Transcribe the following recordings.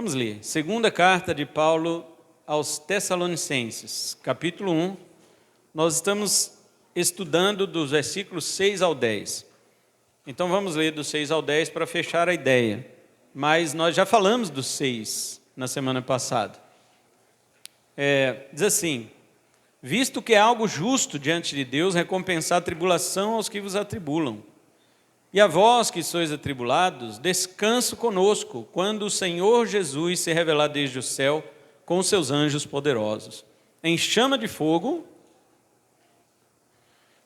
Vamos ler. Segunda carta de Paulo aos Tessalonicenses, capítulo 1. Nós estamos estudando dos versículos 6 ao 10. Então vamos ler do 6 ao 10 para fechar a ideia. Mas nós já falamos dos 6 na semana passada. Diz assim: visto que é algo justo diante de Deus recompensar a tribulação aos que vos atribulam. E a vós que sois atribulados, descanso conosco, quando o Senhor Jesus se revelar desde o céu com os seus anjos poderosos, em chama de fogo,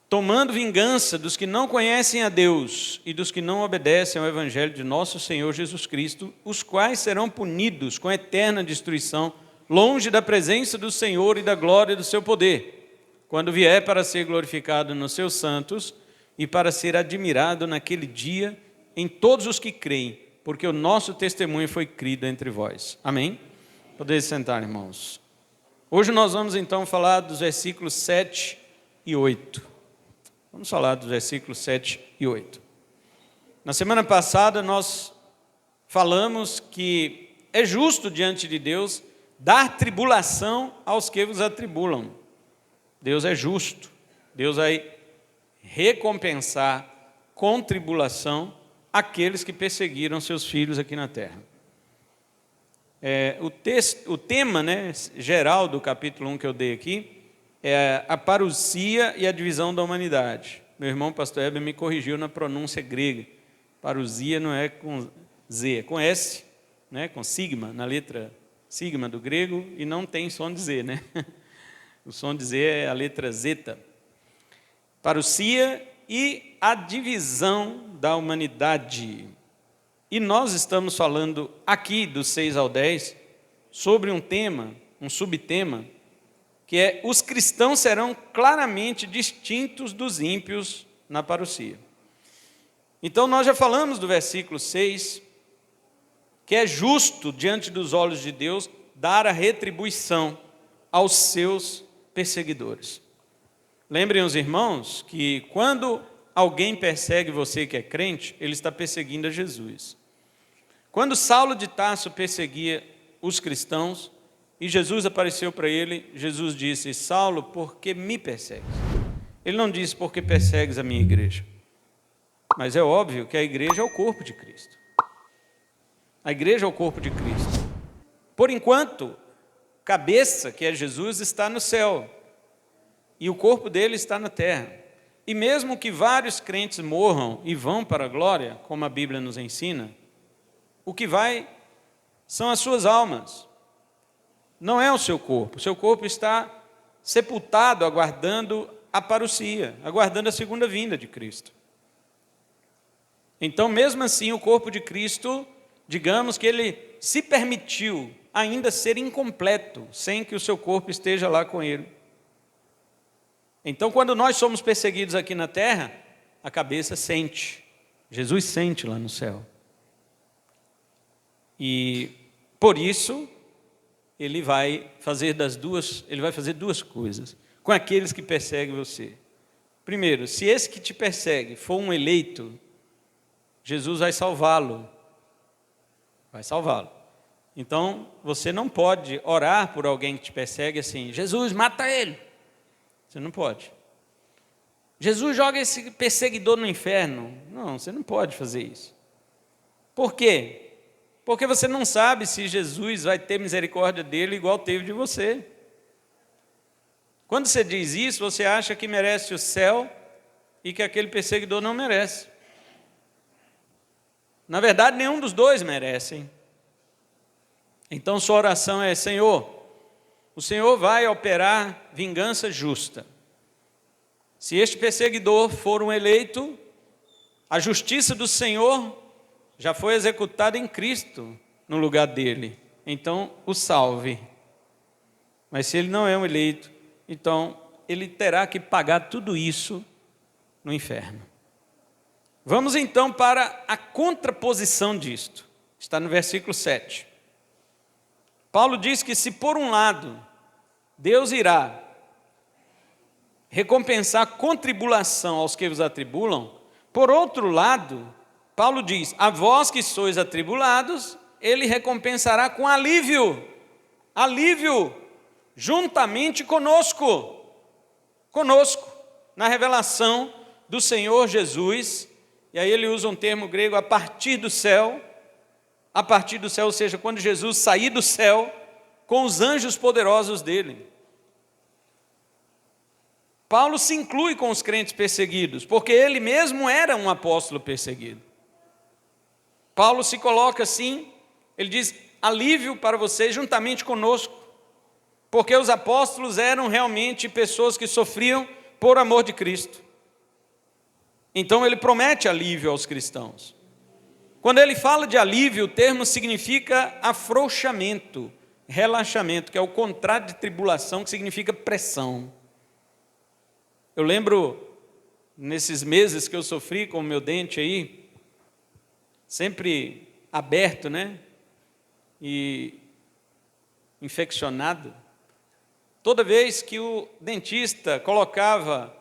tomando vingança dos que não conhecem a Deus e dos que não obedecem ao Evangelho de nosso Senhor Jesus Cristo, os quais serão punidos com eterna destruição, longe da presença do Senhor e da glória do seu poder, quando vier para ser glorificado nos seus santos e para ser admirado naquele dia em todos os que creem, porque o nosso testemunho foi crido entre vós. Amém? Podeis sentar, irmãos. Hoje nós vamos então falar dos versículos 7 e 8. Vamos falar dos versículos 7 e 8. Na semana passada nós falamos que é justo diante de Deus dar tribulação aos que vos atribulam. Deus é justo. Deus vai recompensar com tribulação aqueles que perseguiram seus filhos aqui na terra. O tema geral do capítulo 1 que eu dei aqui é a parousia e a divisão da humanidade. Meu irmão pastor Heber me corrigiu na pronúncia grega. Parousia não é com Z, é com S, com sigma, na letra sigma do grego, e não tem som de Z, O som de Z é a letra zeta. Parousia e a divisão da humanidade. E nós estamos falando aqui dos 6 ao 10 sobre um tema, um subtema, que é: os cristãos serão claramente distintos dos ímpios na parousia. Então nós já falamos do versículo 6, que é justo diante dos olhos de Deus dar a retribuição aos seus perseguidores. Lembrem os irmãos que quando alguém persegue você que é crente, ele está perseguindo a Jesus. Quando Saulo de Tarso perseguia os cristãos e Jesus apareceu para ele, Jesus disse: Saulo, por que me persegues? Ele não disse: porque persegues a minha igreja. Mas é óbvio que a igreja é o corpo de Cristo. A igreja é o corpo de Cristo. Por enquanto, cabeça, que é Jesus, está no céu. E o corpo dele está na terra. E mesmo que vários crentes morram e vão para a glória, como a Bíblia nos ensina, o que vai são as suas almas. Não é o seu corpo. O seu corpo está sepultado, aguardando a parousia, aguardando a segunda vinda de Cristo. Então, mesmo assim, o corpo de Cristo, digamos que ele se permitiu ainda ser incompleto, sem que o seu corpo esteja lá com ele. Então, quando nós somos perseguidos aqui na terra, a cabeça sente. Jesus sente lá no céu. E por isso ele vai fazer duas coisas com aqueles que perseguem você. Primeiro, se esse que te persegue for um eleito, Jesus vai salvá-lo. Vai salvá-lo. Então, você não pode orar por alguém que te persegue assim: Jesus, mata ele. Você não pode. Jesus, joga esse perseguidor no inferno. Não, você não pode fazer isso. Por quê? Porque você não sabe se Jesus vai ter misericórdia dele igual teve de você. Quando você diz isso, você acha que merece o céu e que aquele perseguidor não merece. Na verdade, nenhum dos dois merecem. Então sua oração é: Senhor, o Senhor vai operar vingança justa. Se este perseguidor for um eleito, a justiça do Senhor já foi executada em Cristo no lugar dele. Então, o salve. Mas se ele não é um eleito, então ele terá que pagar tudo isso no inferno. Vamos então para a contraposição disto. Está no versículo 7. Paulo diz que se por um lado Deus irá recompensar com tribulação aos que vos atribulam, por outro lado, Paulo diz: a vós que sois atribulados, ele recompensará com alívio, juntamente conosco, na revelação do Senhor Jesus. E aí ele usa um termo grego, a partir do céu, ou seja, quando Jesus sair do céu, com os anjos poderosos dele. Paulo se inclui com os crentes perseguidos, porque ele mesmo era um apóstolo perseguido. Paulo se coloca assim, ele diz, alívio para vocês juntamente conosco, porque os apóstolos eram realmente pessoas que sofriam por amor de Cristo. Então ele promete alívio aos cristãos. Quando ele fala de alívio, o termo significa afrouxamento, relaxamento, que é o contrário de tribulação, que significa pressão. Eu lembro, nesses meses que eu sofri com o meu dente aí, sempre aberto, né? E infeccionado. Toda vez que o dentista colocava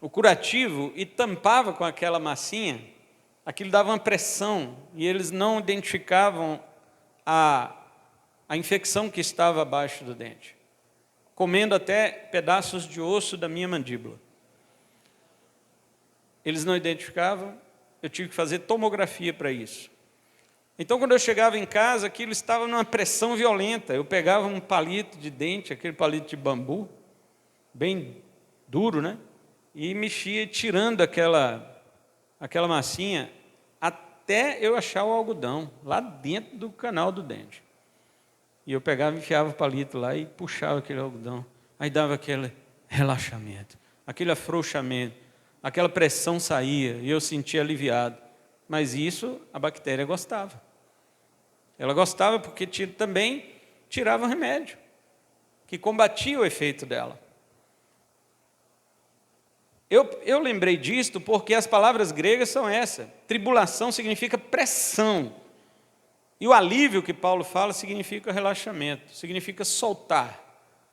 o curativo e tampava com aquela massinha, aquilo dava uma pressão e eles não identificavam a infecção que estava abaixo do dente, comendo até pedaços de osso da minha mandíbula. Eles não identificavam, eu tive que fazer tomografia para isso. Então, quando eu chegava em casa, aquilo estava numa pressão violenta. Eu pegava um palito de dente, aquele palito de bambu, bem duro, né? E mexia tirando aquela massinha até eu achar o algodão, lá dentro do canal do dente. E eu pegava, enfiava o palito lá e puxava aquele algodão. Aí dava aquele relaxamento, aquele afrouxamento, aquela pressão saía e eu sentia aliviado. Mas isso a bactéria gostava. Ela gostava porque também tirava o remédio, que combatia o efeito dela. Eu lembrei disto porque as palavras gregas são essas. Tribulação significa pressão. E o alívio que Paulo fala significa relaxamento, significa soltar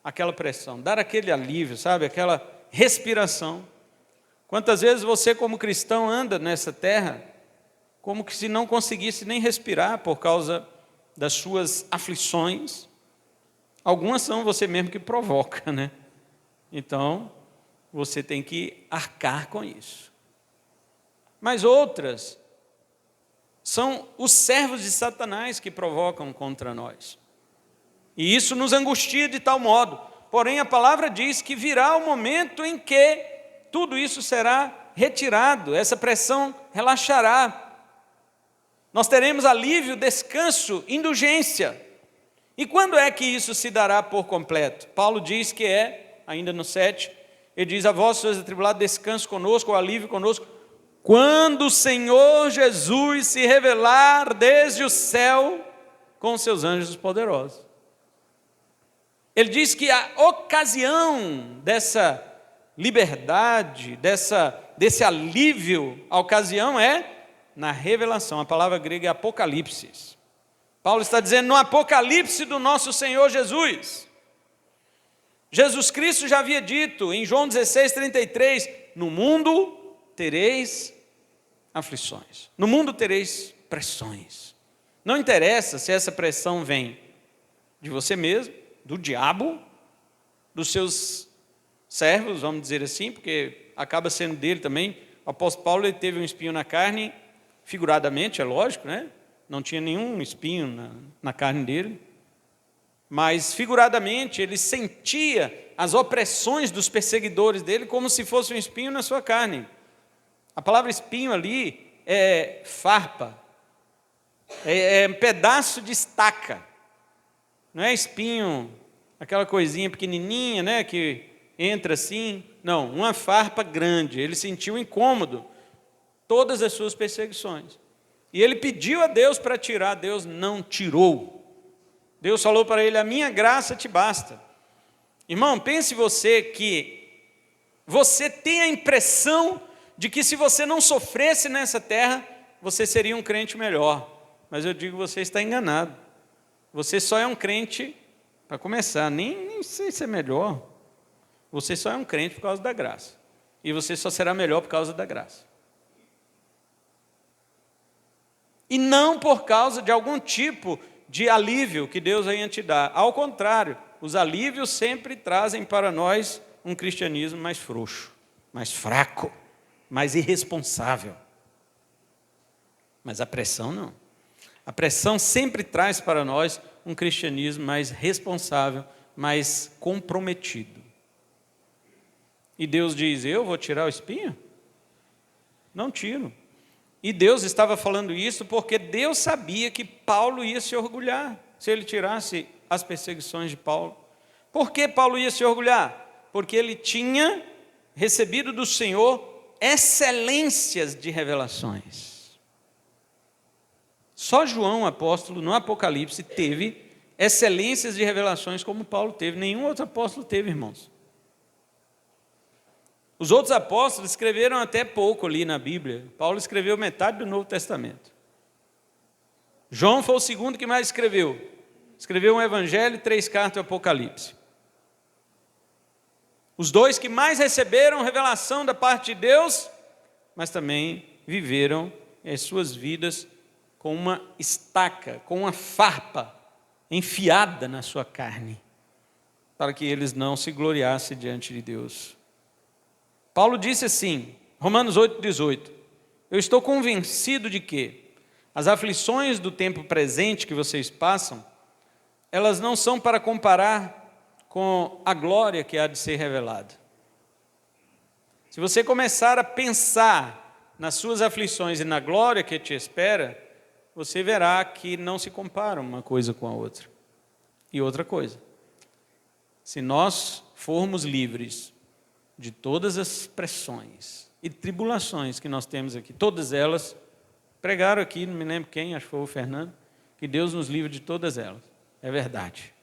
aquela pressão, dar aquele alívio, sabe? Aquela respiração. Quantas vezes você, como cristão, anda nessa terra como que se não conseguisse nem respirar por causa das suas aflições? Algumas são você mesmo que provoca, né? Então, você tem que arcar com isso. Mas outras são os servos de Satanás que provocam contra nós. E isso nos angustia de tal modo. Porém, a palavra diz que virá o momento em que tudo isso será retirado, essa pressão relaxará. Nós teremos alívio, descanso, indulgência. E quando é que isso se dará por completo? Paulo diz que ainda no 7, ele diz, a vós, sois atribulados, descanso conosco, o alívio conosco, quando o Senhor Jesus se revelar desde o céu com os seus anjos poderosos. Ele diz que a ocasião dessa liberdade, desse alívio, a ocasião é na revelação. A palavra grega é apocalipse. Paulo está dizendo no apocalipse do nosso Senhor Jesus. Jesus Cristo já havia dito em João 16:33, no mundo tereis aflições, no mundo tereis pressões. Não interessa se essa pressão vem de você mesmo, do diabo, dos seus servos, vamos dizer assim, porque acaba sendo dele também. O apóstolo Paulo, ele teve um espinho na carne, figuradamente, é lógico, né? Não tinha nenhum espinho na carne dele, mas figuradamente ele sentia as opressões dos perseguidores dele como se fosse um espinho na sua carne. A palavra espinho ali é farpa, é um pedaço de estaca, não é espinho, aquela coisinha pequenininha, né, que entra assim, não, uma farpa grande. Ele sentiu incômodo, todas as suas perseguições, e ele pediu a Deus para tirar, Deus não tirou. Deus falou para ele, a minha graça te basta. Irmão, pense você que você tem a impressão de que se você não sofresse nessa terra, você seria um crente melhor. Mas eu digo, você está enganado. Você só é um crente, para começar, nem sei se é melhor. Você só é um crente por causa da graça. E você só será melhor por causa da graça. E não por causa de algum tipo de alívio que Deus venha te dar. Ao contrário, os alívios sempre trazem para nós um cristianismo mais frouxo, mais fraco, mais irresponsável. Mas a pressão não. A pressão sempre traz para nós um cristianismo mais responsável, mais comprometido. E Deus diz: eu vou tirar o espinho? Não tiro. E Deus estava falando isso porque Deus sabia que Paulo ia se orgulhar se ele tirasse as perseguições de Paulo. Por que Paulo ia se orgulhar? Porque ele tinha recebido do Senhor excelências de revelações. Só João, apóstolo, no Apocalipse, teve excelências de revelações como Paulo teve. Nenhum outro apóstolo teve, irmãos. Os outros apóstolos escreveram até pouco ali na Bíblia. Paulo escreveu metade do Novo Testamento. João foi o segundo que mais escreveu. Escreveu um evangelho e 3 cartas do Apocalipse. Os 2 que mais receberam revelação da parte de Deus, mas também viveram as suas vidas com uma estaca, com uma farpa enfiada na sua carne, para que eles não se gloriassem diante de Deus. Paulo disse assim, Romanos 8,18, eu estou convencido de que as aflições do tempo presente que vocês passam, elas não são para comparar com a glória que há de ser revelada. Se você começar a pensar nas suas aflições e na glória que te espera, você verá que não se compara uma coisa com a outra. E outra coisa, se nós formos livres de todas as pressões e tribulações que nós temos aqui, todas elas, pregaram aqui, não me lembro quem, acho que foi o Fernando, que Deus nos livre de todas elas. É verdade.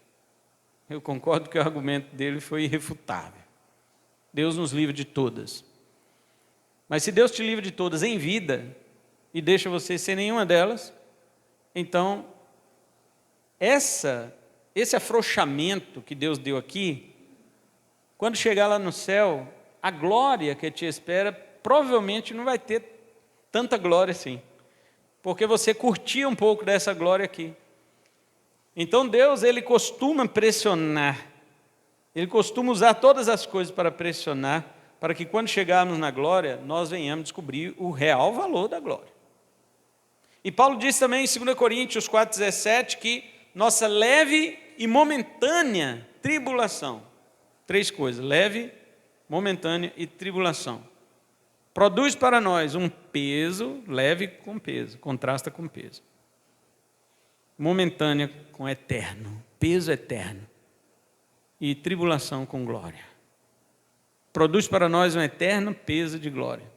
Eu concordo que o argumento dele foi irrefutável. Deus nos livre de todas. Mas se Deus te livra de todas em vida e deixa você sem nenhuma delas, então esse afrouxamento que Deus deu aqui, quando chegar lá no céu, a glória que te espera provavelmente não vai ter tanta glória assim, porque você curtia um pouco dessa glória aqui. Então Deus, Ele costuma pressionar, Ele costuma usar todas as coisas para pressionar, para que quando chegarmos na glória, nós venhamos descobrir o real valor da glória. E Paulo diz também em 2 Coríntios 4,17 que nossa leve e momentânea tribulação, 3 coisas, leve, momentânea e tribulação, produz para nós um peso, leve com peso, contrasta com peso. Momentânea com eterno, peso eterno, e tribulação com glória. Produz para nós um eterno peso de glória.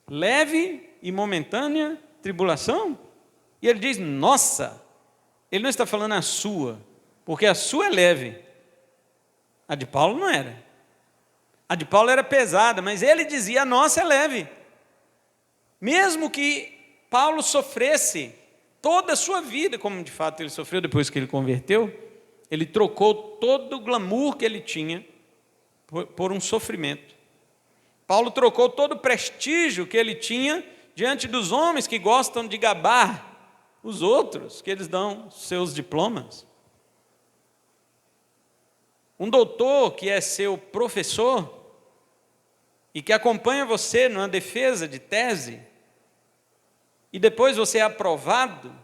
Leve e momentânea tribulação, e ele diz, nossa, ele não está falando a sua, porque a sua é leve, a de Paulo não era. A de Paulo era pesada, mas ele dizia, a nossa é leve. Mesmo que Paulo sofresse toda a sua vida, como de fato ele sofreu depois que ele converteu, ele trocou todo o glamour que ele tinha por um sofrimento. Paulo trocou todo o prestígio que ele tinha diante dos homens que gostam de gabar os outros, que eles dão seus diplomas. Um doutor que é seu professor e que acompanha você numa defesa de tese, e depois você é aprovado,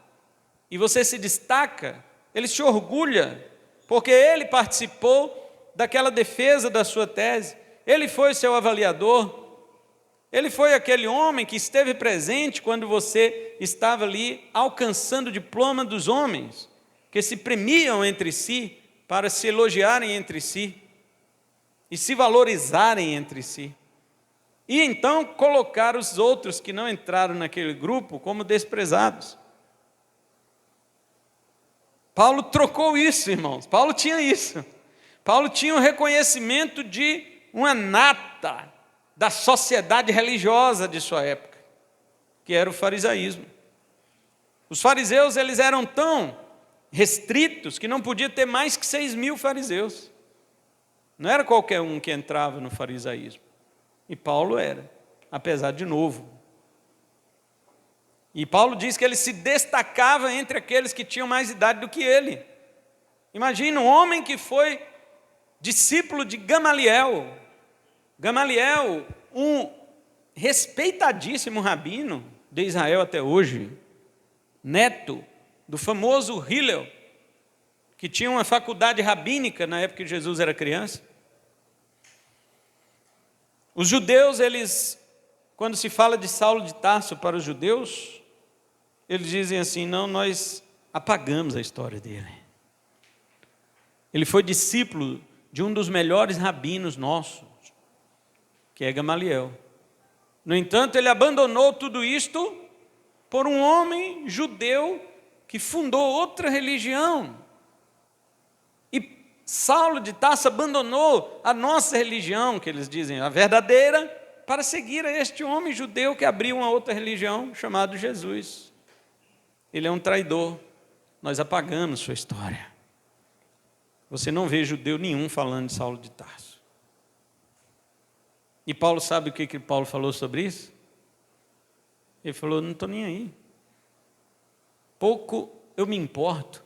e você se destaca, ele se orgulha, porque ele participou daquela defesa da sua tese, ele foi seu avaliador, ele foi aquele homem que esteve presente quando você estava ali alcançando o diploma dos homens, que se premiam entre si, para se elogiarem entre si, e se valorizarem entre si. E então colocar os outros que não entraram naquele grupo como desprezados. Paulo trocou isso, irmãos. Paulo tinha isso. Paulo tinha um reconhecimento de uma nata da sociedade religiosa de sua época, que era o farisaísmo. Os fariseus, eles eram tão restritos que não podia ter mais que 6.000 fariseus. Não era qualquer um que entrava no farisaísmo. E Paulo era, apesar de novo. E Paulo diz que ele se destacava entre aqueles que tinham mais idade do que ele. Imagina um homem que foi discípulo de Gamaliel. Gamaliel, um respeitadíssimo rabino de Israel até hoje, neto do famoso Hillel, que tinha uma faculdade rabínica na época que Jesus era criança. Os judeus, quando se fala de Saulo de Tarso para os judeus, eles dizem assim: não, nós apagamos a história dele. Ele foi discípulo de um dos melhores rabinos nossos, que é Gamaliel. No entanto, ele abandonou tudo isto por um homem judeu que fundou outra religião. E Saulo de Tarso abandonou a nossa religião, que eles dizem, a verdadeira, para seguir a este homem judeu que abriu uma outra religião, chamado Jesus. Ele é um traidor. Nós apagamos sua história. Você não vê judeu nenhum falando de Saulo de Tarso. E Paulo, sabe o que Paulo falou sobre isso? Ele falou: não estou nem aí. Pouco eu me importo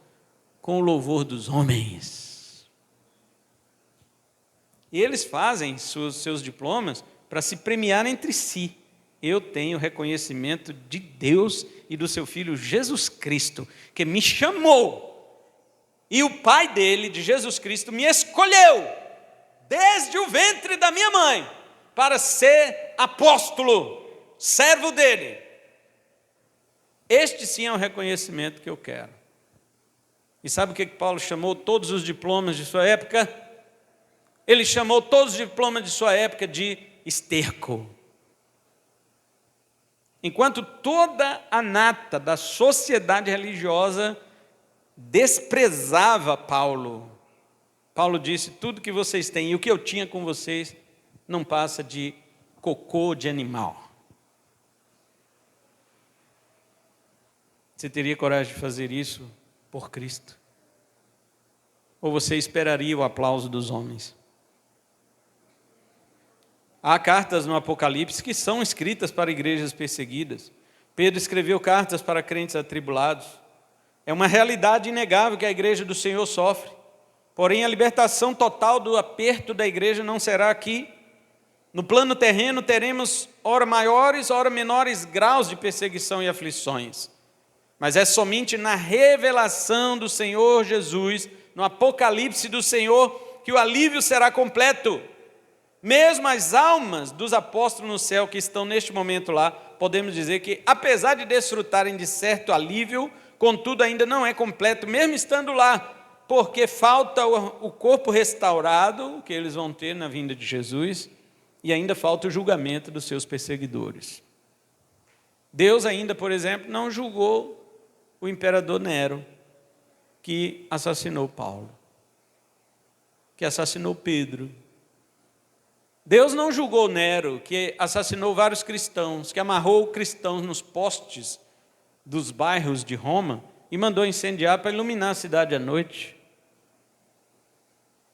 com o louvor dos homens. E eles fazem seus diplomas para se premiar entre si. Eu tenho reconhecimento de Deus e do seu Filho Jesus Cristo, que me chamou. E o Pai dele, de Jesus Cristo, me escolheu desde o ventre da minha mãe para ser apóstolo, servo dele. Este sim é o reconhecimento que eu quero. E sabe o que Paulo chamou todos os diplomas de sua época? Ele chamou todos os diplomas de sua época de esterco. Enquanto toda a nata da sociedade religiosa desprezava Paulo, Paulo disse: tudo que vocês têm e o que eu tinha com vocês não passa de cocô de animal. Você teria coragem de fazer isso por Cristo? Ou você esperaria o aplauso dos homens? Há cartas no Apocalipse que são escritas para igrejas perseguidas. Pedro escreveu cartas para crentes atribulados. É uma realidade inegável que a igreja do Senhor sofre. Porém, a libertação total do aperto da igreja não será aqui. No plano terreno teremos ora maiores, ora menores graus de perseguição e aflições. Mas é somente na revelação do Senhor Jesus, no Apocalipse do Senhor, que o alívio será completo. Mesmo as almas dos apóstolos no céu que estão neste momento lá, podemos dizer que, apesar de desfrutarem de certo alívio, contudo ainda não é completo, mesmo estando lá, porque falta o corpo restaurado, que eles vão ter na vinda de Jesus, e ainda falta o julgamento dos seus perseguidores. Deus ainda, por exemplo, não julgou o imperador Nero, que assassinou Paulo, que assassinou Pedro. Deus não julgou Nero, que assassinou vários cristãos, que amarrou cristãos nos postes dos bairros de Roma e mandou incendiar para iluminar a cidade à noite.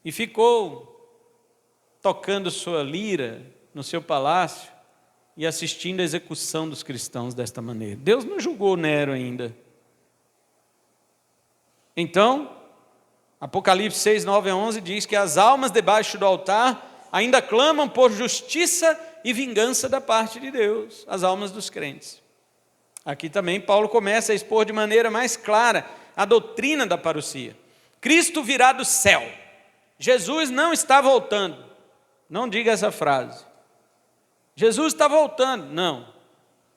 E ficou tocando sua lira no seu palácio e assistindo a execução dos cristãos desta maneira. Deus não julgou Nero ainda. Então, Apocalipse 6, 9 a 11 diz que as almas debaixo do altar ainda clamam por justiça e vingança da parte de Deus, as almas dos crentes. Aqui também Paulo começa a expor de maneira mais clara a doutrina da parousia. Cristo virá do céu. Jesus não está voltando. Não diga essa frase. Jesus está voltando. Não.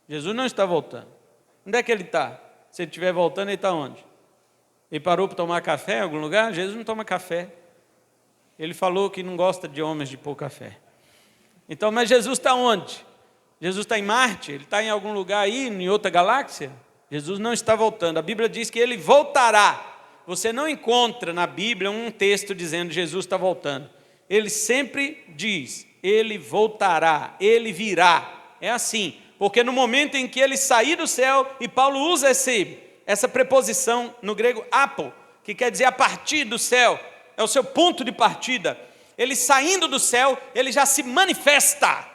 Jesus não está voltando. Onde é que ele está? Se ele estiver voltando, ele está onde? Ele parou para tomar café em algum lugar? Jesus não toma café. Ele falou que não gosta de homens de pôr café. Então, mas Jesus está onde? Jesus está em Marte? Ele está em algum lugar aí, em outra galáxia? Jesus não está voltando. A Bíblia diz que ele voltará. Você não encontra na Bíblia um texto dizendo que Jesus está voltando. Ele sempre diz, ele voltará, ele virá. É assim, porque no momento em que ele sair do céu, e Paulo usa essa preposição no grego apo, que quer dizer a partir do céu, é o seu ponto de partida. Ele saindo do céu, ele já se manifesta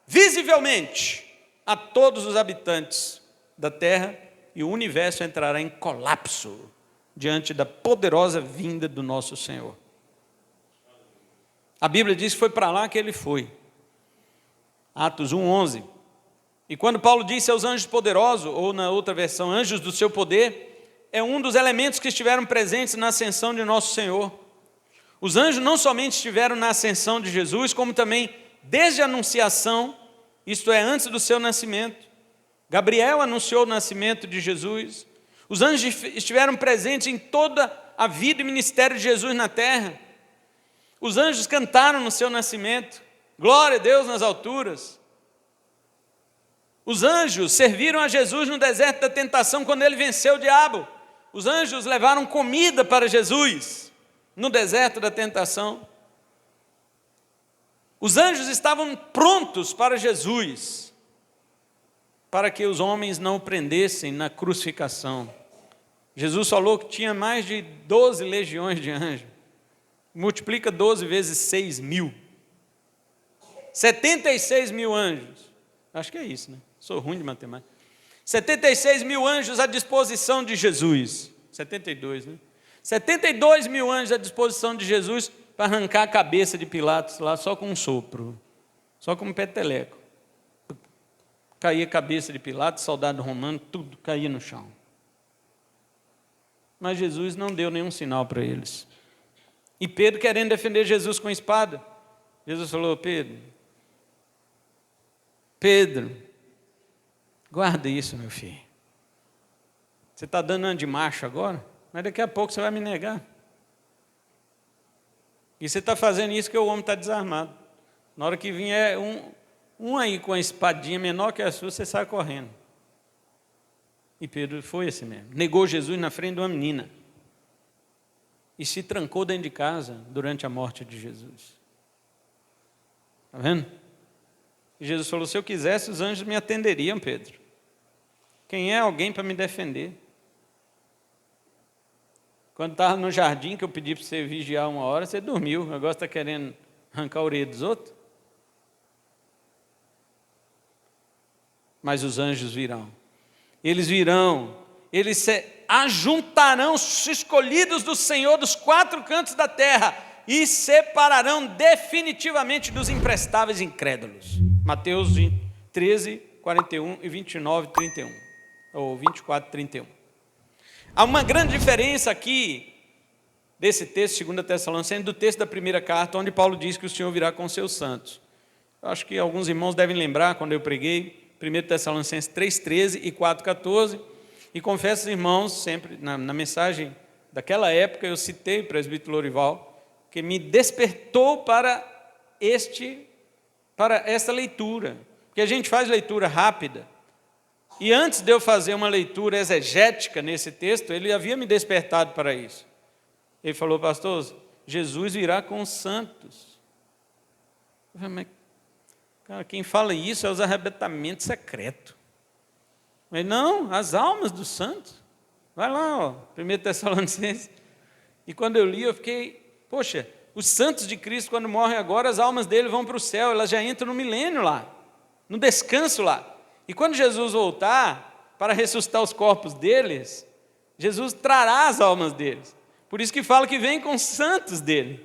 visivelmente a todos os habitantes da terra e o universo entrará em colapso diante da poderosa vinda do nosso Senhor. A Bíblia diz que foi para lá que ele foi. Atos 1:11. E quando Paulo disse aos anjos poderosos, ou na outra versão, anjos do seu poder, é um dos elementos que estiveram presentes na ascensão de nosso Senhor. Os anjos não somente estiveram na ascensão de Jesus, como também desde a anunciação, isto é, antes do seu nascimento. Gabriel anunciou o nascimento de Jesus. Os anjos estiveram presentes em toda a vida e ministério de Jesus na terra. Os anjos cantaram no seu nascimento. Glória a Deus nas alturas. Os anjos serviram a Jesus no deserto da tentação quando ele venceu o diabo. Os anjos levaram comida para Jesus no deserto da tentação. Os anjos estavam prontos para Jesus, para que os homens não o prendessem na crucificação. Jesus falou que tinha mais de 12 legiões de anjos. Multiplica 12 vezes 6.000. 76 mil anjos. Acho que é isso, né? Sou ruim de matemática. 76 mil anjos à disposição de Jesus. 72, né? 72 mil anjos à disposição de Jesus para arrancar a cabeça de Pilatos lá só com um sopro. Só com um peteleco. Caía a cabeça de Pilatos, soldado romano, tudo caía no chão. Mas Jesus não deu nenhum sinal para eles. E Pedro querendo defender Jesus com a espada. Jesus falou: Pedro, guarda isso, meu filho. Você está dando ano de macho agora, mas daqui a pouco você vai me negar. E você está fazendo isso porque o homem está desarmado. Na hora que vier um aí com a espadinha menor que a sua, você sai correndo. E Pedro foi assim mesmo. Negou Jesus na frente de uma menina. E se trancou dentro de casa durante a morte de Jesus. Está vendo? E Jesus falou: se eu quisesse, os anjos me atenderiam, Pedro. Quem é alguém para me defender? Quando estava no jardim, que eu pedi para você vigiar 1 hora, você dormiu. Agora está querendo arrancar a orelha dos outros? Mas os anjos virão. Eles virão. Eles se ajuntarão os escolhidos do Senhor dos 4 cantos da terra e separarão definitivamente dos imprestáveis incrédulos. Mateus 13, 41 e 29, 31. Ou 24, 31. Há uma grande diferença aqui desse texto, 2 Tessalonicenses, do texto da primeira carta, onde Paulo diz que o Senhor virá com seus santos. Eu acho que alguns irmãos devem lembrar, quando eu preguei, 1 Tessalonicenses 3,13 e 4,14. E confesso aos irmãos, sempre na mensagem daquela época, eu citei o presbítero Lorival, que me despertou para essa leitura. Porque a gente faz leitura rápida. E antes de eu fazer uma leitura exegética nesse texto, ele havia me despertado para isso. Ele falou: pastor, Jesus virá com os santos. Eu falei: mas, cara, quem fala isso é os arrebentamentos secretos. Mas não, as almas dos santos. Vai lá, ó, 1 Tessalonicenses. E quando eu li, eu fiquei: poxa, os santos de Cristo, quando morrem agora, as almas dele vão para o céu, elas já entram no milênio lá, no descanso lá. E quando Jesus voltar para ressuscitar os corpos deles, Jesus trará as almas deles. Por isso que fala que vem com os santos dele.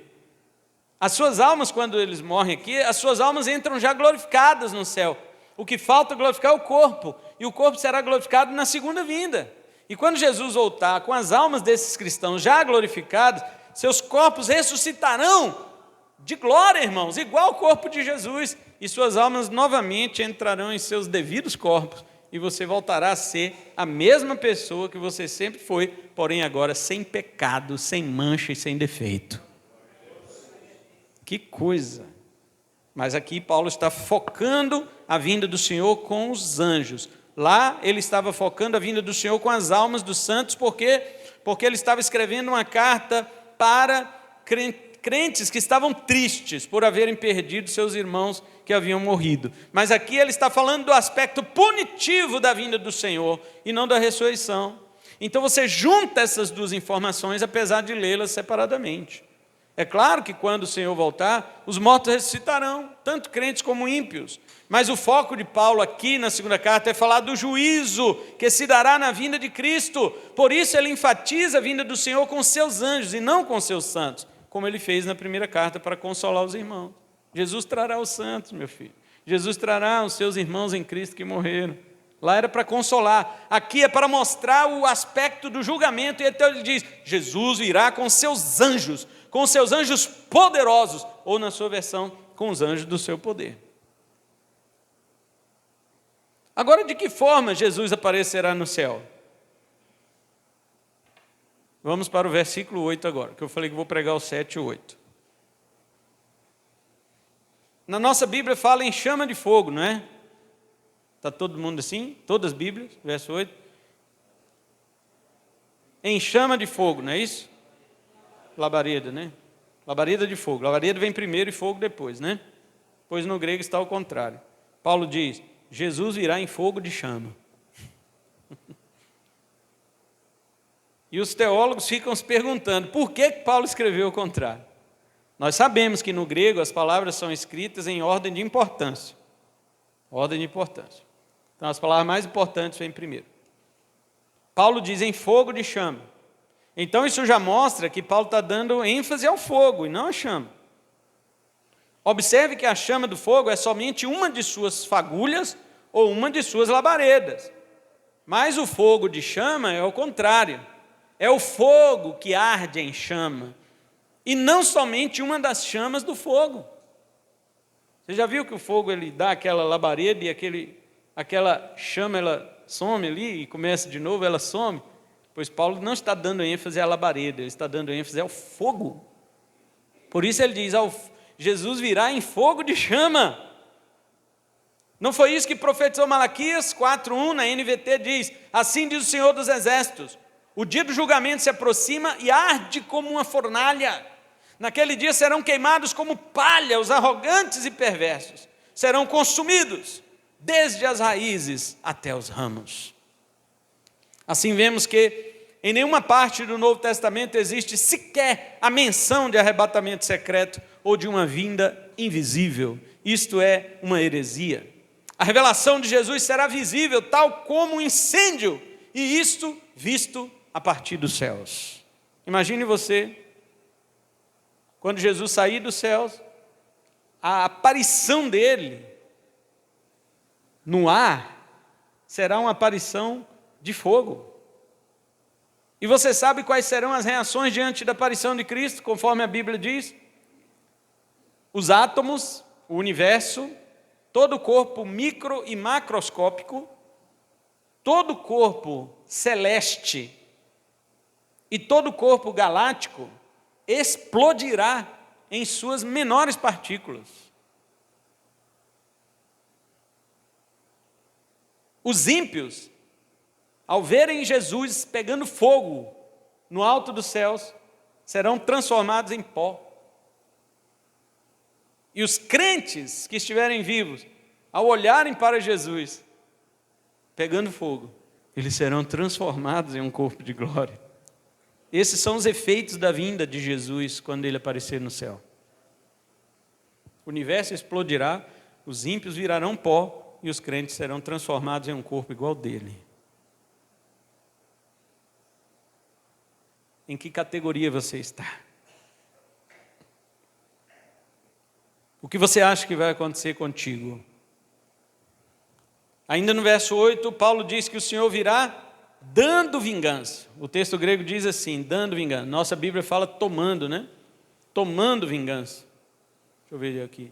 As suas almas, quando eles morrem aqui, as suas almas entram já glorificadas no céu. O que falta é glorificar o corpo, e o corpo será glorificado na segunda vinda. E quando Jesus voltar com as almas desses cristãos já glorificados, seus corpos ressuscitarão de glória, irmãos, igual o corpo de Jesus, e suas almas novamente entrarão em seus devidos corpos, e você voltará a ser a mesma pessoa que você sempre foi, porém agora sem pecado, sem mancha e sem defeito. Que coisa! Mas aqui Paulo está focando a vinda do Senhor com os anjos. Lá ele estava focando a vinda do Senhor com as almas dos santos, porque ele estava escrevendo uma carta para crentes que estavam tristes por haverem perdido seus irmãos que haviam morrido. Mas aqui ele está falando do aspecto punitivo da vinda do Senhor e não da ressurreição. Então você junta essas duas informações, apesar de lê-las separadamente. É claro que quando o Senhor voltar, os mortos ressuscitarão, tanto crentes como ímpios. Mas o foco de Paulo aqui na segunda carta é falar do juízo que se dará na vinda de Cristo. Por isso ele enfatiza a vinda do Senhor com seus anjos e não com seus santos, como ele fez na primeira carta para consolar os irmãos. Jesus trará os santos, meu filho. Jesus trará os seus irmãos em Cristo que morreram. Lá era para consolar. Aqui é para mostrar o aspecto do julgamento. E então ele diz, Jesus virá com seus anjos poderosos, ou na sua versão, com os anjos do seu poder. Agora, de que forma Jesus aparecerá no céu? Vamos para o versículo 8 agora, que eu falei que vou pregar o 7 e o 8. Na nossa Bíblia fala em chama de fogo, não é? Está todo mundo assim? Todas as Bíblias, verso 8. Em chama de fogo, não é isso? Labareda, né? Labareda de fogo. Labareda vem primeiro e fogo depois, né? Pois no grego está ao contrário. Paulo diz, Jesus virá em fogo de chama. E os teólogos ficam se perguntando, por que Paulo escreveu o contrário? Nós sabemos que no grego as palavras são escritas em ordem de importância. Ordem de importância. Então as palavras mais importantes vêm primeiro. Paulo diz em fogo de chama. Então isso já mostra que Paulo está dando ênfase ao fogo e não à chama. Observe que a chama do fogo é somente uma de suas fagulhas ou uma de suas labaredas. Mas o fogo de chama é o contrário. É o fogo que arde em chama. E não somente uma das chamas do fogo. Você já viu que o fogo ele dá aquela labareda e aquela chama ela some ali e começa de novo, ela some? Pois Paulo não está dando ênfase à labareda, ele está dando ênfase ao fogo. Por isso ele diz, Jesus virá em fogo de chama. Não foi isso que profetizou Malaquias 4:1 na NVT diz, assim diz o Senhor dos Exércitos, o dia do julgamento se aproxima e arde como uma fornalha. Naquele dia serão queimados como palha os arrogantes e perversos, serão consumidos, desde as raízes até os ramos. Assim vemos que em nenhuma parte do Novo Testamento existe sequer a menção de arrebatamento secreto ou de uma vinda invisível. Isto é uma heresia. A revelação de Jesus será visível tal como um incêndio, e isto visto a partir dos céus. Imagine você, quando Jesus sair dos céus, a aparição dele no ar será uma aparição de fogo. E você sabe quais serão as reações diante da aparição de Cristo, conforme a Bíblia diz? Os átomos, o universo, todo o corpo micro e macroscópico, todo o corpo celeste e todo o corpo galáctico explodirá em suas menores partículas. Os ímpios, ao verem Jesus pegando fogo no alto dos céus, serão transformados em pó. E os crentes que estiverem vivos, ao olharem para Jesus pegando fogo, eles serão transformados em um corpo de glória. Esses são os efeitos da vinda de Jesus quando ele aparecer no céu. O universo explodirá, os ímpios virarão pó e os crentes serão transformados em um corpo igual dele. Em que categoria você está? O que você acha que vai acontecer contigo? Ainda no verso 8, Paulo diz que o Senhor virá dando vingança. O texto grego diz assim, dando vingança. Nossa Bíblia fala tomando, né? Tomando vingança. Deixa eu ver aqui.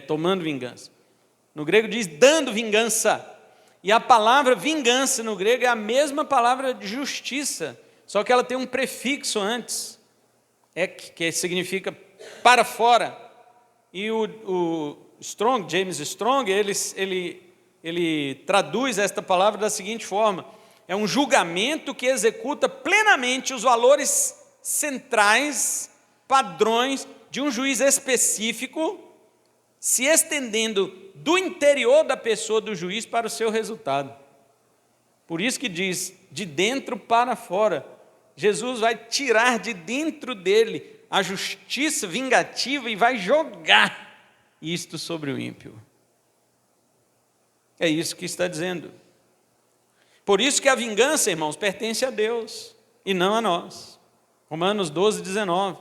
Tomando vingança. No grego diz dando vingança. E a palavra vingança no grego é a mesma palavra de justiça, só que ela tem um prefixo antes, que significa para fora. E o Strong, James Strong, ele traduz esta palavra da seguinte forma: é um julgamento que executa plenamente os valores centrais, padrões de um juiz específico, se estendendo do interior da pessoa do juiz para o seu resultado. Por isso que diz, de dentro para fora. Jesus vai tirar de dentro dele a justiça vingativa e vai jogar isto sobre o ímpio. É isso que está dizendo. Por isso que a vingança, irmãos, pertence a Deus e não a nós. Romanos 12, 19.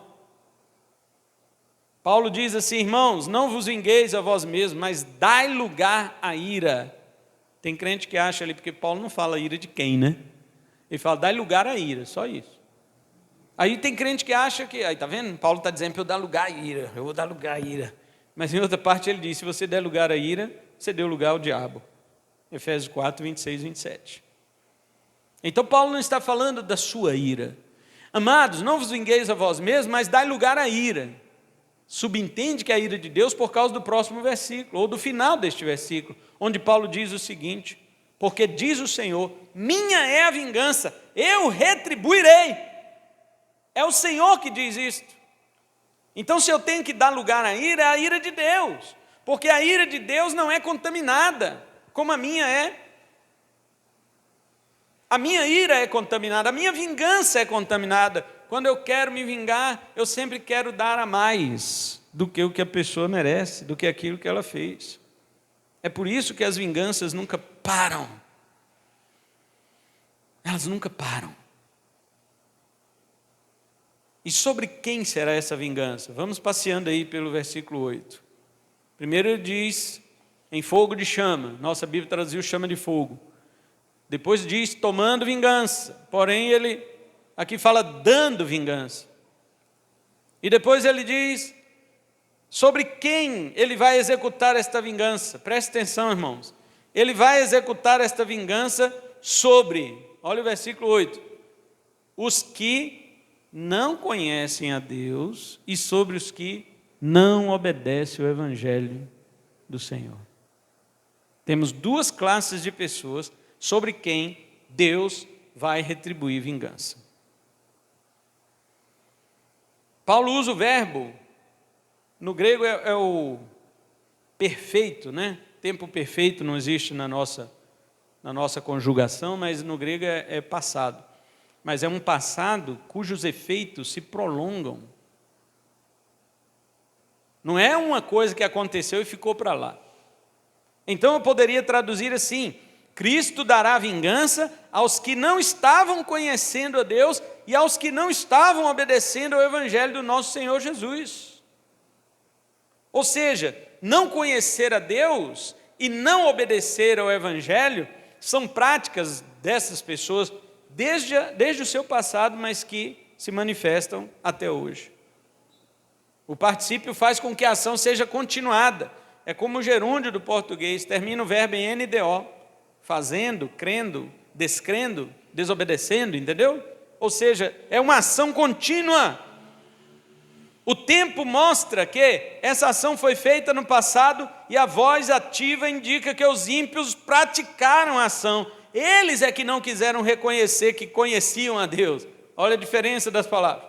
Paulo diz assim: irmãos, não vos vingueis a vós mesmos, mas dai lugar à ira. Tem crente que acha ali, porque Paulo não fala ira de quem, né? Ele fala, dai lugar à ira, só isso. Aí tem crente que acha que, aí tá vendo? Paulo está dizendo para eu dar lugar à ira, eu vou dar lugar à ira. Mas em outra parte ele diz, se você der lugar à ira, você deu lugar ao diabo. Efésios 4, 26, 27. Então Paulo não está falando da sua ira. Amados, não vos vingueis a vós mesmos, mas dai lugar à ira. Subentende que é a ira de Deus por causa do próximo versículo, ou do final deste versículo, onde Paulo diz o seguinte: porque diz o Senhor, minha é a vingança, eu retribuirei. É o Senhor que diz isto. Então, se eu tenho que dar lugar à ira, é a ira de Deus, porque a ira de Deus não é contaminada, como a minha é. A minha ira é contaminada, a minha vingança é contaminada. Quando eu quero me vingar, eu sempre quero dar a mais do que o que a pessoa merece, do que aquilo que ela fez. É por isso que as vinganças nunca param. Elas nunca param. E sobre quem será essa vingança? Vamos passeando aí pelo versículo 8. Primeiro ele diz, em fogo de chama. Nossa Bíblia traduziu chama de fogo. Depois diz, tomando vingança. Porém, ele aqui fala dando vingança. E depois ele diz, sobre quem ele vai executar esta vingança. Preste atenção, irmãos. Ele vai executar esta vingança sobre, olha o versículo 8. Os que não conhecem a Deus e sobre os que não obedecem o evangelho do Senhor. Temos duas classes de pessoas sobre quem Deus vai retribuir vingança. Paulo usa o verbo, no grego é o perfeito, né? Tempo perfeito não existe na nossa conjugação, mas no grego é passado. Mas é um passado cujos efeitos se prolongam. Não é uma coisa que aconteceu e ficou para lá. Então eu poderia traduzir assim: Cristo dará vingança aos que não estavam conhecendo a Deus e aos que não estavam obedecendo ao evangelho do nosso Senhor Jesus. Ou seja, não conhecer a Deus e não obedecer ao evangelho são práticas dessas pessoas desde o seu passado, mas que se manifestam até hoje. O particípio faz com que a ação seja continuada. É como o gerúndio do português, termina o verbo em NDO. Fazendo, crendo, descrendo, desobedecendo, entendeu? Ou seja, é uma ação contínua. O tempo mostra que essa ação foi feita no passado e a voz ativa indica que os ímpios praticaram a ação. Eles é que não quiseram reconhecer que conheciam a Deus. Olha a diferença das palavras.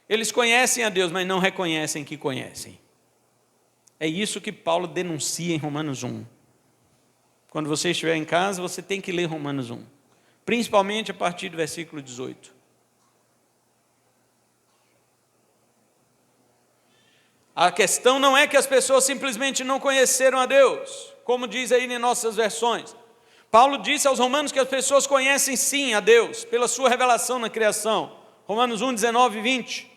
Eles conhecem a Deus, mas não reconhecem que conhecem. É isso que Paulo denuncia em Romanos 1. Quando você estiver em casa, você tem que ler Romanos 1, principalmente a partir do versículo 18. A questão não é que as pessoas simplesmente não conheceram a Deus, como diz aí em nossas versões. Paulo disse aos romanos que as pessoas conhecem sim a Deus, pela sua revelação na criação. Romanos 1, 19 e 20.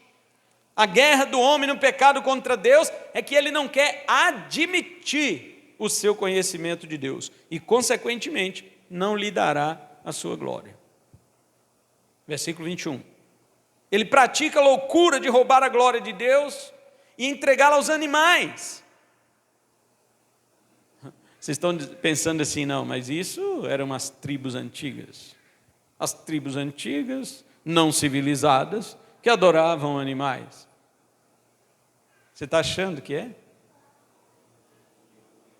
A guerra do homem no pecado contra Deus é que ele não quer admitir o seu conhecimento de Deus e, consequentemente, não lhe dará a sua glória. Versículo 21. Ele pratica a loucura de roubar a glória de Deus e entregá-la aos animais. Vocês estão pensando assim, não, mas isso eram as tribos antigas. As tribos antigas, não civilizadas, que adoravam animais. Você está achando que é?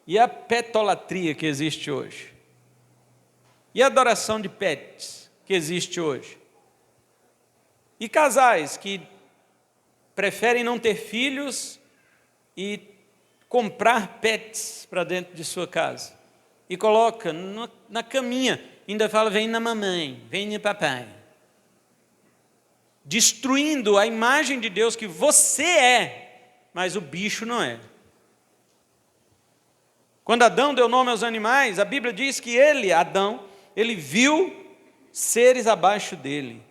E a petolatria que existe hoje? E a adoração de pets que existe hoje? E casais que preferem não ter filhos e comprar pets para dentro de sua casa? E coloca na caminha, ainda fala, vem na mamãe, vem no papai. destruindo a imagem de Deus que você é, mas o bicho não é. Quando Adão deu nome aos animais, a Bíblia diz que ele, Adão, ele viu seres abaixo dele,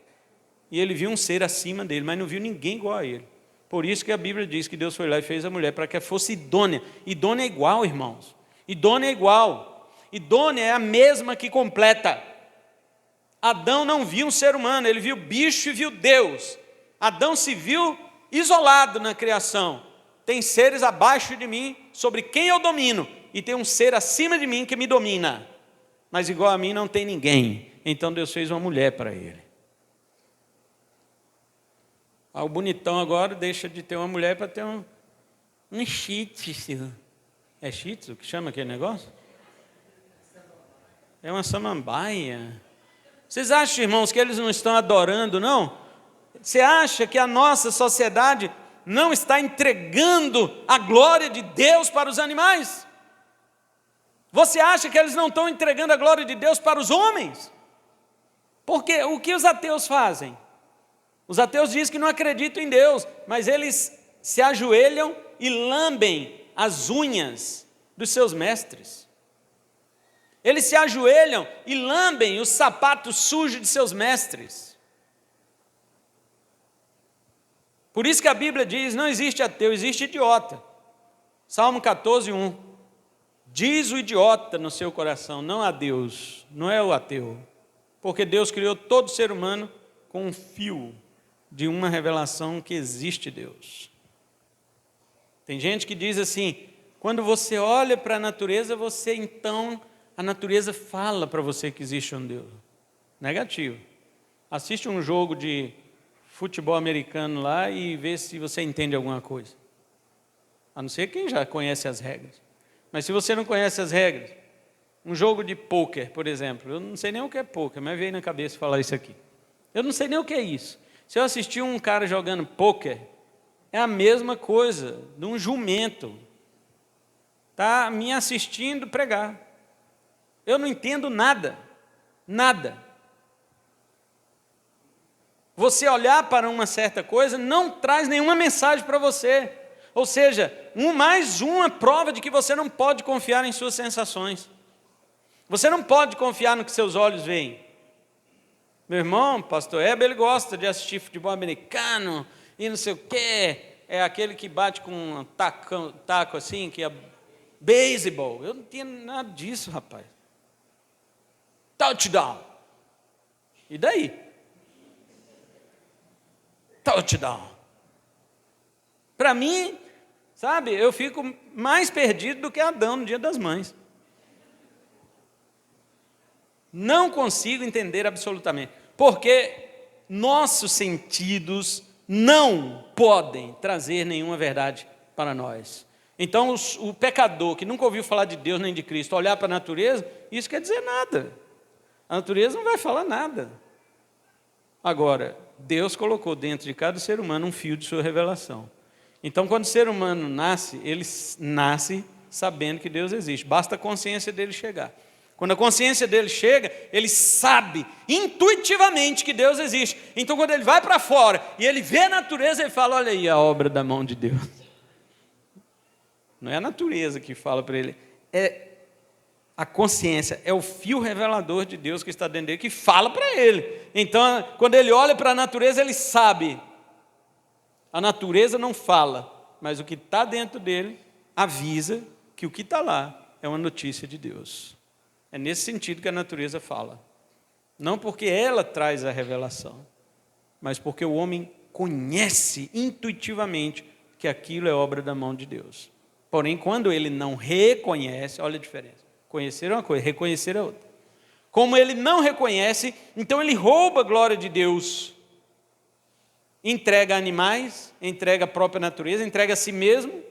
e ele viu um ser acima dele, mas não viu ninguém igual a ele. Por isso que a Bíblia diz que Deus foi lá e fez a mulher para que fosse idônea. Idônea é igual, irmãos. Idônea é igual. Idônea é a mesma que completa. Adão não viu um ser humano, ele viu bicho e viu Deus. Adão se viu isolado na criação. Tem seres abaixo de mim, sobre quem eu domino, e tem um ser acima de mim que me domina. Mas igual a mim não tem ninguém. Então Deus fez uma mulher para ele. O bonitão agora deixa de ter uma mulher para ter um shih tzu. É shih tzu que chama aquele negócio? É uma samambaia. Vocês acham, irmãos, que eles não estão adorando, não? Você acha que a nossa sociedade não está entregando a glória de Deus para os animais? Você acha que eles não estão entregando a glória de Deus para os homens? Porque o que os ateus fazem? Os ateus dizem que não acreditam em Deus, mas eles se ajoelham e lambem as unhas dos seus mestres. Eles se ajoelham e lambem os sapatos sujos de seus mestres. Por isso que a Bíblia diz, não existe ateu, existe idiota. Salmo 14, 1. Diz o idiota no seu coração, não a Deus, não é o ateu. Porque Deus criou todo ser humano com um fio de uma revelação que existe Deus. Tem gente que diz assim, quando você olha para a natureza, a natureza fala para você que existe um Deus. Negativo. Assiste um jogo de futebol americano lá e vê se você entende alguma coisa. A não ser quem já conhece as regras. Mas se você não conhece as regras, um jogo de pôquer, por exemplo, eu não sei nem o que é pôquer, mas veio na cabeça falar isso aqui. Eu não sei nem o que é isso. Se eu assistir um cara jogando pôquer, é a mesma coisa de um jumento. Está me assistindo pregar. Eu não entendo nada. Nada. Você olhar para uma certa coisa não traz nenhuma mensagem para você. Ou seja, mais uma prova de que você não pode confiar em suas sensações. Você não pode confiar no que seus olhos veem. Meu irmão, pastor Heber, ele gosta de assistir futebol americano e não sei o quê. É aquele que bate com um taco assim, que é beisebol. Eu não entendo nada disso, rapaz. Touchdown. E daí? Touchdown. Para mim, sabe, eu fico mais perdido do que Adão no Dia das Mães. Não consigo entender absolutamente, porque nossos sentidos não podem trazer nenhuma verdade para nós. Então, o pecador que nunca ouviu falar de Deus nem de Cristo, olhar para a natureza, isso quer dizer nada. A natureza não vai falar nada. Agora, Deus colocou dentro de cada ser humano um fio de sua revelação. Então, quando o ser humano nasce, ele nasce sabendo que Deus existe. Basta a consciência dele chegar. Quando a consciência dele chega, ele sabe intuitivamente que Deus existe. Então, quando ele vai para fora e ele vê a natureza, ele fala, olha aí a obra da mão de Deus. Não é a natureza que fala para ele, é a consciência, é o fio revelador de Deus que está dentro dele, que fala para ele. Então, quando ele olha para a natureza, ele sabe. A natureza não fala, mas o que está dentro dele avisa que o que está lá é uma notícia de Deus. É nesse sentido que a natureza fala. Não porque ela traz a revelação, mas porque o homem conhece intuitivamente que aquilo é obra da mão de Deus. Porém, quando ele não reconhece, olha a diferença. Conhecer é uma coisa, reconhecer é outra. Como ele não reconhece, então ele rouba a glória de Deus. Entrega animais, entrega a própria natureza, entrega a si mesmo,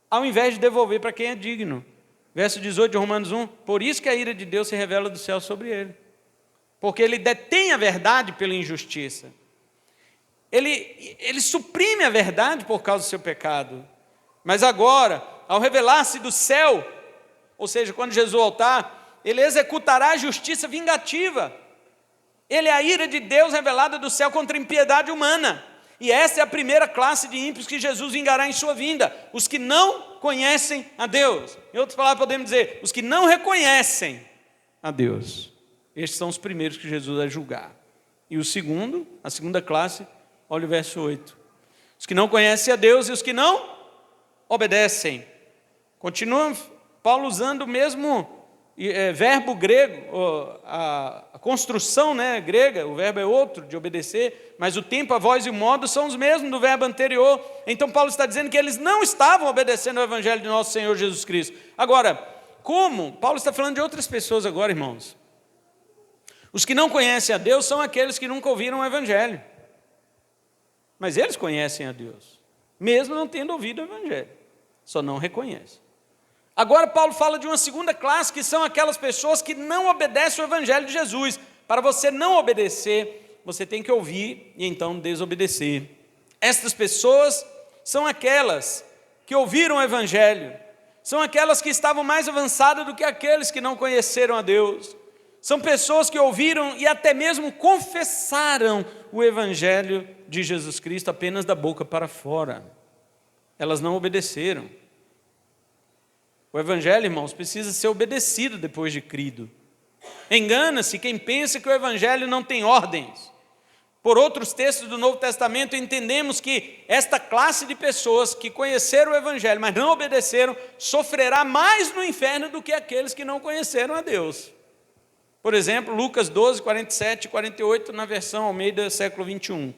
ao invés de devolver para quem é digno. Verso 18 de Romanos 1, por isso que a ira de Deus se revela do céu sobre ele. Porque ele detém a verdade pela injustiça. Ele suprime a verdade por causa do seu pecado. Mas agora, ao revelar-se do céu, ou seja, quando Jesus voltar, ele executará a justiça vingativa. Ele é a ira de Deus revelada do céu contra a impiedade humana. E essa é a primeira classe de ímpios que Jesus vingará em sua vinda, os que não conhecem a Deus. Em outras palavras, podemos dizer, os que não reconhecem a Deus. Estes são os primeiros que Jesus vai julgar. E a segunda classe, olha o verso 8. Os que não conhecem a Deus e os que não obedecem. Continua Paulo usando o mesmo verbo grego, a construção grega, o verbo é outro, de obedecer, mas o tempo, a voz e o modo são os mesmos do verbo anterior. Então Paulo está dizendo que eles não estavam obedecendo ao evangelho de nosso Senhor Jesus Cristo. Agora, como? Paulo está falando de outras pessoas agora, irmãos. Os que não conhecem a Deus são aqueles que nunca ouviram o evangelho. Mas eles conhecem a Deus, mesmo não tendo ouvido o evangelho, só não reconhecem. Agora Paulo fala de uma segunda classe, que são aquelas pessoas que não obedecem o evangelho de Jesus. Para você não obedecer, você tem que ouvir e então desobedecer. Estas pessoas são aquelas que ouviram o evangelho, são aquelas que estavam mais avançadas do que aqueles que não conheceram a Deus. São pessoas que ouviram e até mesmo confessaram o evangelho de Jesus Cristo apenas da boca para fora. Elas não obedeceram. O evangelho, irmãos, precisa ser obedecido depois de crido. Engana-se quem pensa que o evangelho não tem ordens. Por outros textos do Novo Testamento, entendemos que esta classe de pessoas que conheceram o evangelho, mas não obedeceram, sofrerá mais no inferno do que aqueles que não conheceram a Deus. Por exemplo, Lucas 12, 47 e 48, na versão Almeida, século 21.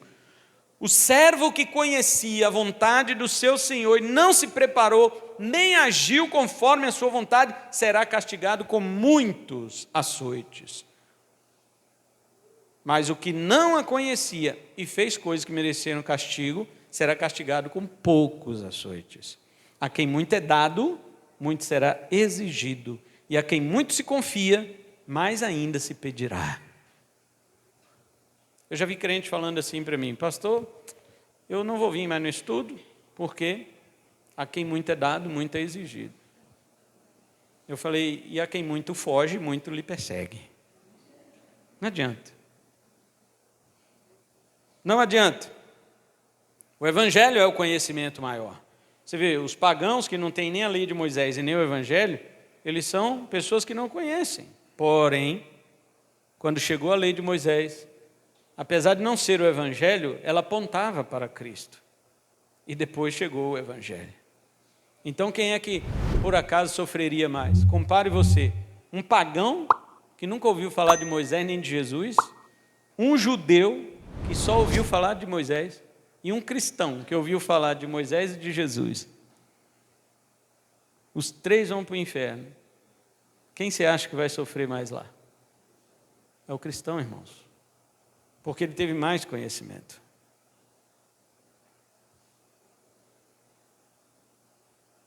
O servo que conhecia a vontade do seu senhor e não se preparou, nem agiu conforme a sua vontade, será castigado com muitos açoites. Mas o que não a conhecia e fez coisas que mereceram castigo, será castigado com poucos açoites. A quem muito é dado, muito será exigido. E a quem muito se confia, mais ainda se pedirá. Eu já vi crente falando assim para mim: pastor, eu não vou vir mais no estudo, porque a quem muito é dado, muito é exigido. Eu falei: e a quem muito foge, muito lhe persegue. Não adianta. Não adianta. O evangelho é o conhecimento maior. Você vê, os pagãos que não têm nem a lei de Moisés e nem o evangelho, eles são pessoas que não conhecem. Porém, quando chegou a lei de Moisés, apesar de não ser o evangelho, ela apontava para Cristo. E depois chegou o evangelho. Então quem é que por acaso sofreria mais? Compare você, um pagão que nunca ouviu falar de Moisés nem de Jesus, um judeu que só ouviu falar de Moisés, e um cristão que ouviu falar de Moisés e de Jesus. Os três vão para o inferno. Quem você acha que vai sofrer mais lá? É o cristão, irmãos. Porque ele teve mais conhecimento.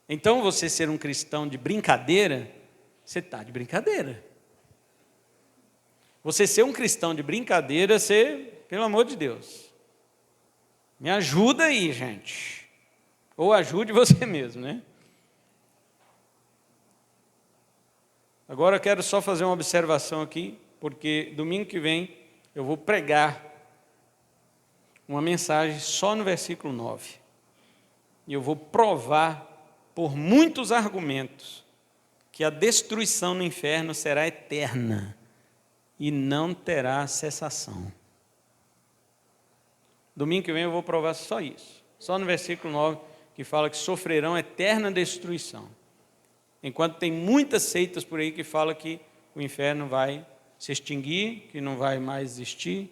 Então, você ser um cristão de brincadeira, você está de brincadeira. Você ser um cristão de brincadeira, você, pelo amor de Deus, me ajuda aí, gente. Ou ajude você mesmo, né? Agora eu quero só fazer uma observação aqui, porque domingo que vem eu vou pregar uma mensagem só no versículo 9. E eu vou provar por muitos argumentos que a destruição no inferno será eterna e não terá cessação. Domingo que vem eu vou provar só isso. Só no versículo 9, que fala que sofrerão eterna destruição. Enquanto tem muitas seitas por aí que falam que o inferno vai se extinguir, que não vai mais existir,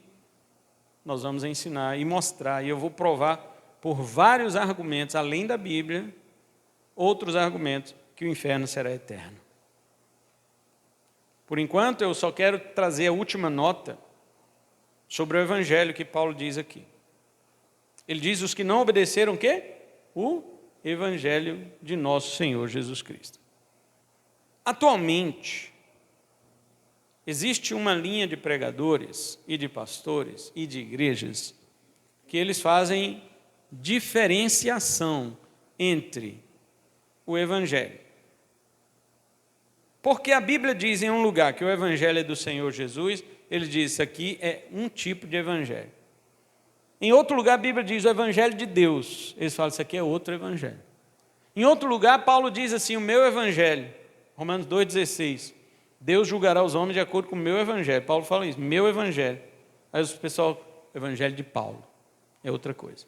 nós vamos ensinar e mostrar, e eu vou provar por vários argumentos, além da Bíblia, outros argumentos, que o inferno será eterno. Por enquanto, eu só quero trazer a última nota sobre o evangelho que Paulo diz aqui. Ele diz: os que não obedeceram o quê? O evangelho de nosso Senhor Jesus Cristo. Atualmente, existe uma linha de pregadores e de pastores e de igrejas que eles fazem diferenciação entre o evangelho. Porque a Bíblia diz em um lugar que o evangelho é do Senhor Jesus, ele diz, isso aqui é um tipo de evangelho. Em outro lugar, a Bíblia diz o evangelho de Deus. Eles falam, isso aqui é outro evangelho. Em outro lugar, Paulo diz assim, o meu evangelho, Romanos 2,16, Deus julgará os homens de acordo com o meu evangelho. Paulo fala isso, meu evangelho. Aí o pessoal, evangelho de Paulo, é outra coisa.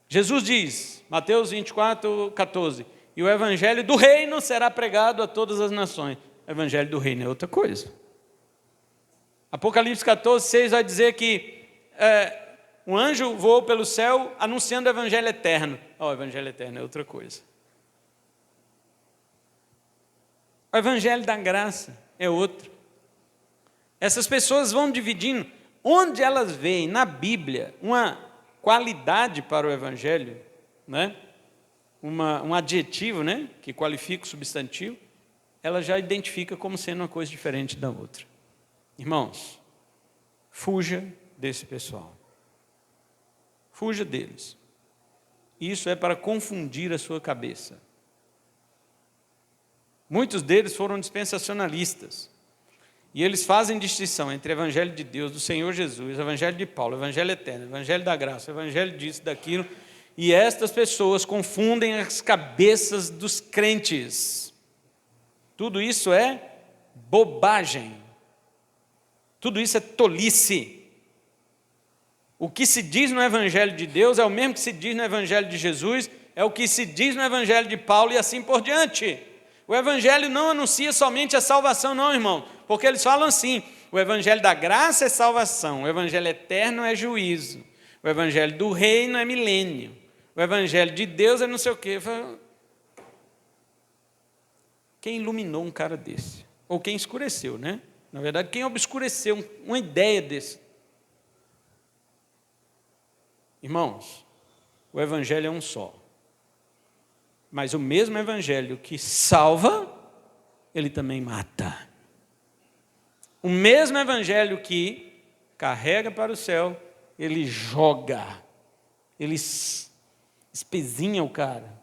Jesus diz, Mateus 24,14, e o evangelho do reino será pregado a todas as nações. O evangelho do reino é outra coisa. Apocalipse 14,6 vai dizer que um anjo voou pelo céu anunciando o evangelho eterno. O evangelho eterno é outra coisa. O evangelho da graça é outro. Essas pessoas vão dividindo, onde elas veem na Bíblia uma qualidade para o evangelho, né? Um adjetivo, né? Que qualifica o substantivo, ela já identifica como sendo uma coisa diferente da outra. Irmãos, fuja desse pessoal. Fuja deles. Isso é para confundir a sua cabeça. Muitos deles foram dispensacionalistas. E eles fazem distinção entre o evangelho de Deus, do Senhor Jesus, o evangelho de Paulo, o evangelho eterno, o evangelho da graça, o evangelho disso, daquilo. E estas pessoas confundem as cabeças dos crentes. Tudo isso é bobagem. Tudo isso é tolice. O que se diz no evangelho de Deus é o mesmo que se diz no evangelho de Jesus, é o que se diz no evangelho de Paulo e assim por diante. O evangelho não anuncia somente a salvação, não, irmão, porque eles falam assim, o evangelho da graça é salvação, o evangelho eterno é juízo, o evangelho do reino é milênio, o evangelho de Deus é não sei o quê. Quem iluminou um cara desse? Ou quem escureceu, né? Na verdade, quem obscureceu uma ideia desse? Irmãos, o evangelho é um só. Mas o mesmo evangelho que salva, ele também mata. O mesmo evangelho que carrega para o céu, ele joga, ele espezinha o cara,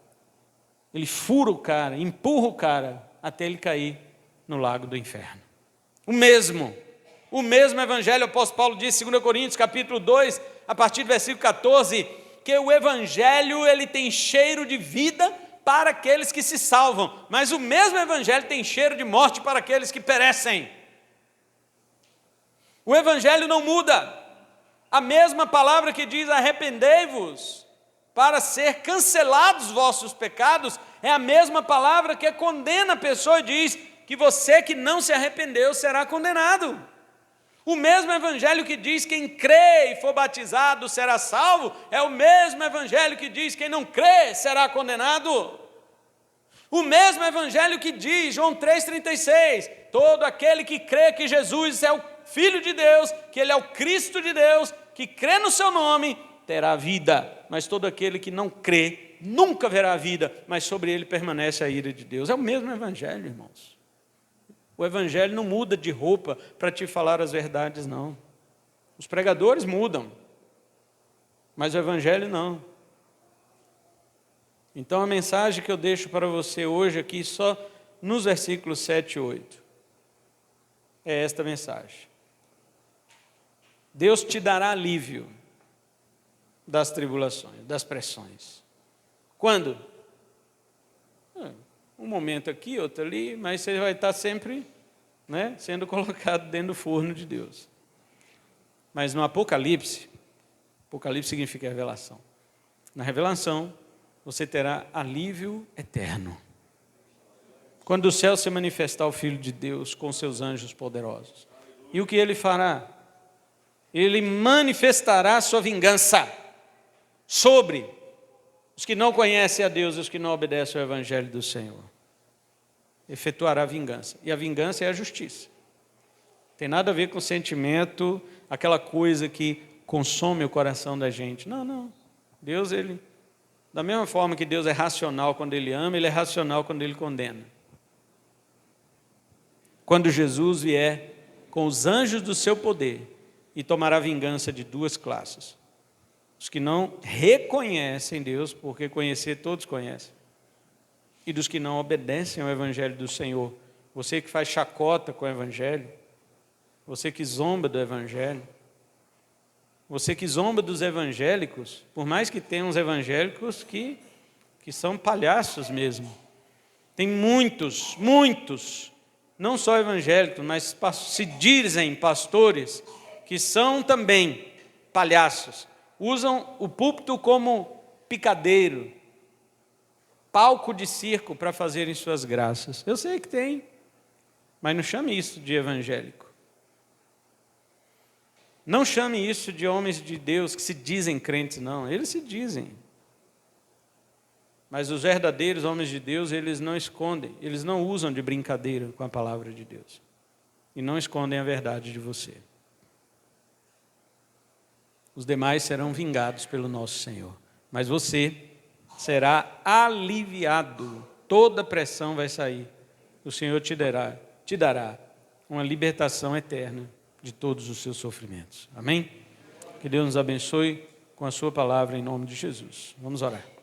ele fura o cara, empurra o cara, até ele cair no lago do inferno. O mesmo evangelho, o apóstolo Paulo diz, 2 Coríntios capítulo 2, a partir do versículo 14, que o evangelho ele tem cheiro de vida para aqueles que se salvam, mas o mesmo evangelho tem cheiro de morte para aqueles que perecem. O evangelho não muda. A mesma palavra que diz arrependei-vos para ser cancelados os vossos pecados, é a mesma palavra que condena a pessoa e diz que você que não se arrependeu será condenado. O mesmo evangelho que diz quem crê e for batizado será salvo, é o mesmo evangelho que diz quem não crê será condenado. O mesmo evangelho que diz, João 3,36, todo aquele que crê que Jesus é o Filho de Deus, que Ele é o Cristo de Deus, que crê no seu nome, terá vida, mas todo aquele que não crê, nunca verá vida, mas sobre ele permanece a ira de Deus. É o mesmo evangelho, irmãos. O evangelho não muda de roupa para te falar as verdades, não. Os pregadores mudam, mas o evangelho não. Então a mensagem que eu deixo para você hoje aqui, só nos versículos 7 e 8, é esta mensagem. Deus te dará alívio das tribulações, das pressões. Quando? Um momento aqui, outro ali, mas você vai estar sempre, né, sendo colocado dentro do forno de Deus. Mas no Apocalipse, Apocalipse significa revelação. Na revelação, você terá alívio eterno. Quando do céu se manifestar o Filho de Deus com seus anjos poderosos. E o que ele fará? Ele manifestará sua vingança sobre os que não conhecem a Deus e os que não obedecem ao Evangelho do Senhor. Efetuará vingança. E a vingança é a justiça. Tem nada a ver com o sentimento, aquela coisa que consome o coração da gente. Não, não. Deus, ele, da mesma forma que Deus é racional quando Ele ama, Ele é racional quando Ele condena. Quando Jesus vier com os anjos do seu poder e tomará vingança de duas classes. Os que não reconhecem Deus, porque conhecer todos conhecem, e dos que não obedecem ao Evangelho do Senhor. Você que faz chacota com o Evangelho, você que zomba do Evangelho, você que zomba dos evangélicos, por mais que tenha uns evangélicos que são palhaços mesmo. Tem muitos, não só evangélicos, mas se dizem pastores, que são também palhaços. Usam o púlpito como picadeiro, palco de circo para fazerem suas graças. Eu sei que tem, mas não chame isso de evangélico. Não chame isso de homens de Deus que se dizem crentes, não. Eles se dizem. Mas os verdadeiros homens de Deus, eles não escondem, eles não usam de brincadeira com a palavra de Deus. E não escondem a verdade de você. Os demais serão vingados pelo nosso Senhor. Mas você será aliviado. Toda pressão vai sair. O Senhor te dará uma libertação eterna de todos os seus sofrimentos. Amém? Que Deus nos abençoe com a sua palavra em nome de Jesus. Vamos orar.